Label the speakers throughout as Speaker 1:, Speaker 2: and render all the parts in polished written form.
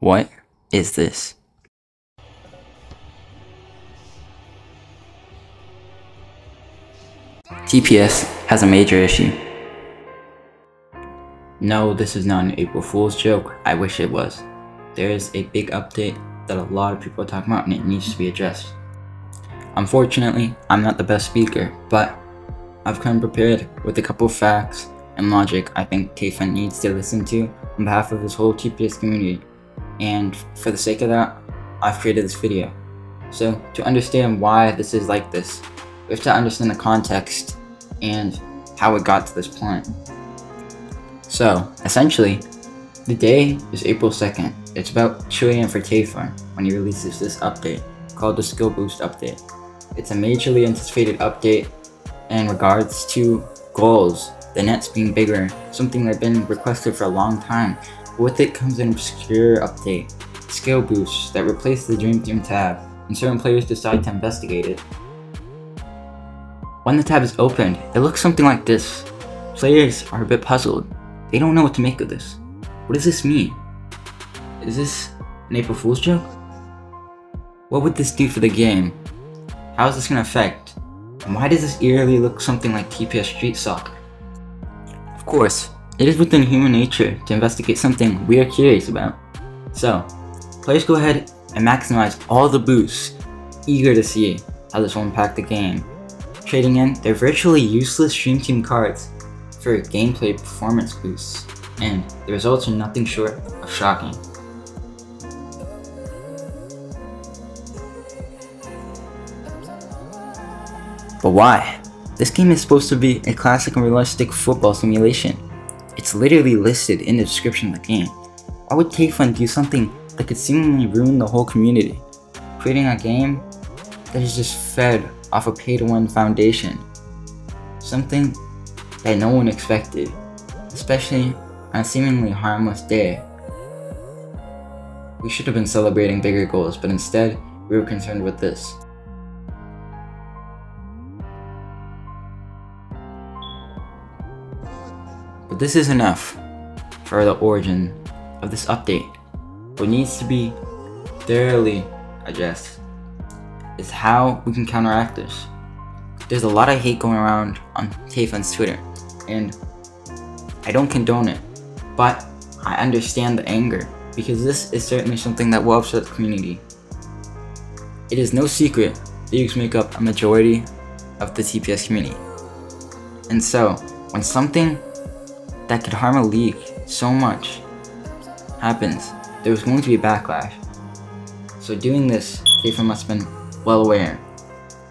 Speaker 1: What is this? TPS has a major issue. No, this is not an April Fool's joke. I wish it was. There is a big update that a lot of people are talking about and it needs to be addressed. Unfortunately, I'm not the best speaker, but I've come prepared with a couple facts and logic I think Tayfun needs to listen to on behalf of his whole TPS community. And for the sake of that, I've created this video. So to understand why this is like this, we have to understand the context and how it got to this point. So essentially, the day is April 2nd. It's about 2 AM for Tayfun when he releases this update called the Skill Boost Update. It's a majorly anticipated update in regards to goals, the nets being bigger, something that's been requested for a long time. With it comes an obscure update, skill boosts that replace the Dream Team tab, and certain players decide to investigate it. When the tab is opened, it looks something like this. Players are a bit puzzled. They don't know what to make of this. What does this mean? Is this an April Fool's joke? What would this do for the game? How is this going to affect? And why does this eerily look something like TPS Street Soccer? Of course, it is within human nature to investigate something we are curious about. So, players go ahead and maximize all the boosts, eager to see how this will impact the game, trading in their virtually useless Dream Team cards for gameplay performance boosts, and the results are nothing short of shocking. But why? This game is supposed to be a classic and realistic football simulation. It's literally listed in the description of the game. Why would Tayfun do something that could seemingly ruin the whole community? Creating a game that is just fed off a pay-to-win foundation. Something that no one expected, especially on a seemingly harmless day. We should have been celebrating bigger goals, but instead, we were concerned with this. But this is enough for the origin of this update. What needs to be thoroughly addressed is how we can counteract this. There's a lot of hate going around on Tayfun's Twitter, and I don't condone it, but I understand the anger, because this is certainly something that will upset the community. It is no secret leagues make up a majority of the TPS community. And so, when something that could harm a league so much happens, there's going to be a backlash. So doing this, Tayfun must have been well aware.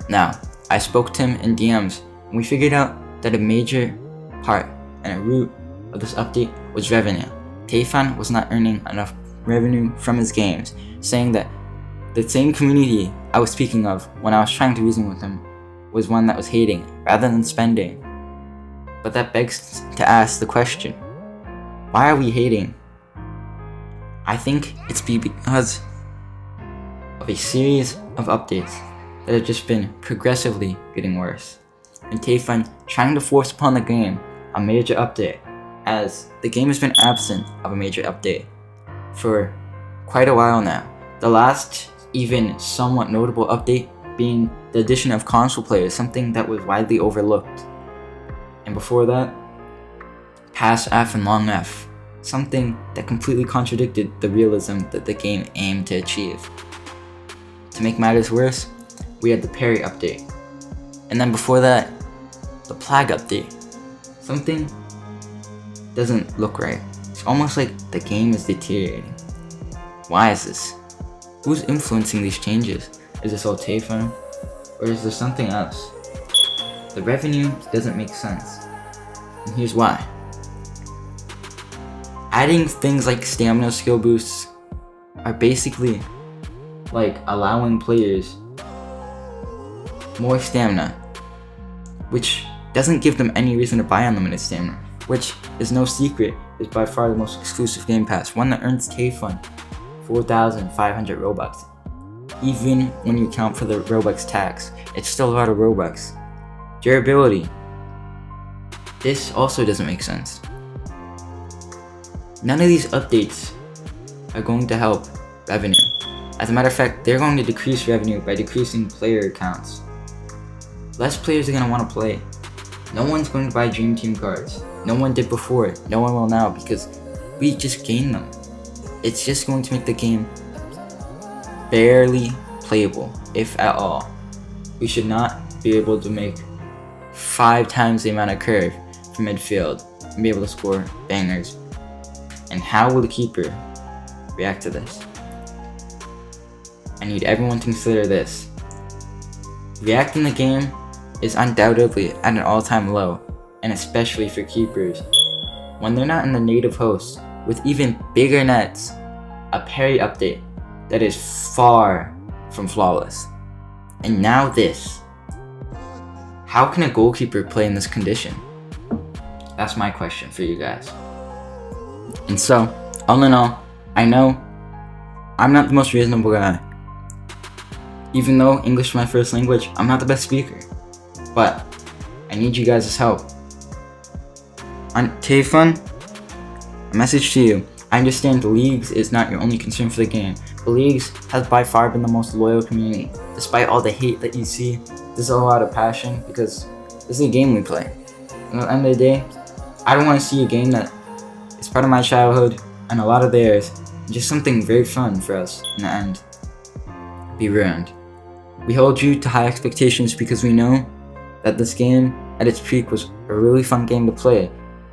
Speaker 1: Now, I spoke to him in DMs, and we figured out that a major part and a root of this update was revenue. Tayfun was not earning enough revenue from his games, saying that the same community I was speaking of when I was trying to reason with him was one that was hating rather than spending. But that begs to ask the question, why are we hating? I think it's because of a series of updates that have just been progressively getting worse, and Tayfun trying to force upon the game a major update, as the game has been absent of a major update for quite a while now. The last even somewhat notable update being the addition of console players, something that was widely overlooked. And before that, Pass F and Long F, something that completely contradicted the realism that the game aimed to achieve. To make matters worse, we had the Parry update, and then before that, the Plague update. Something doesn't look right. It's almost like the game is deteriorating. Why is this? Who's influencing these changes? Is this all Tayfun, or is there something else? The revenue doesn't make sense, and here's why. Adding things like stamina skill boosts are basically like allowing players more stamina, which doesn't give them any reason to buy unlimited stamina, which is no secret is by far the most exclusive game pass, one that earns Tayfun 4,500 Robux. Even when you account for the Robux tax, it's still a lot of Robux. Durability. This also doesn't make sense. None of these updates are going to help revenue. As a matter of fact, they're going to decrease revenue by decreasing player counts. Less players are going to want to play. No one's going to buy Dream Team cards. No one did before. No one will now because we just gained them. It's just going to make the game barely playable, if at all. We should not be able to make 5 times the amount of curve from midfield and be able to score bangers. And how will the keeper react to this? I need everyone to consider this. Reacting the game is undoubtedly at an all-time low, and especially for keepers. When they're not in the native host with even bigger nets, a parry update that is far from flawless. And now this. How can a goalkeeper play in this condition? That's my question for you guys. And so, all in all, I know I'm not the most reasonable guy. Even though English is my first language, I'm not the best speaker. But I need you guys' help. On Tayfun, a message to you. I understand the leagues is not your only concern for the game. The leagues has by far been the most loyal community. Despite all the hate that you see, there's a lot of passion because this is a game we play. And at the end of the day, I don't want to see a game that is part of my childhood and a lot of theirs, and just something very fun for us in the end, be ruined. We hold you to high expectations because we know that this game at its peak was a really fun game to play.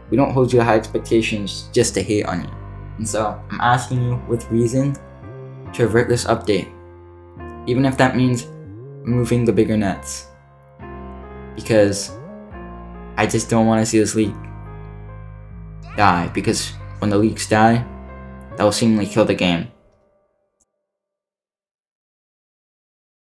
Speaker 1: We don't hold you to high expectations just to hate on you. And so I'm asking you with reason to avert this update, even if that means removing the bigger nets, because I just don't want to see this league die, because when the leagues die, that will seemingly kill the game.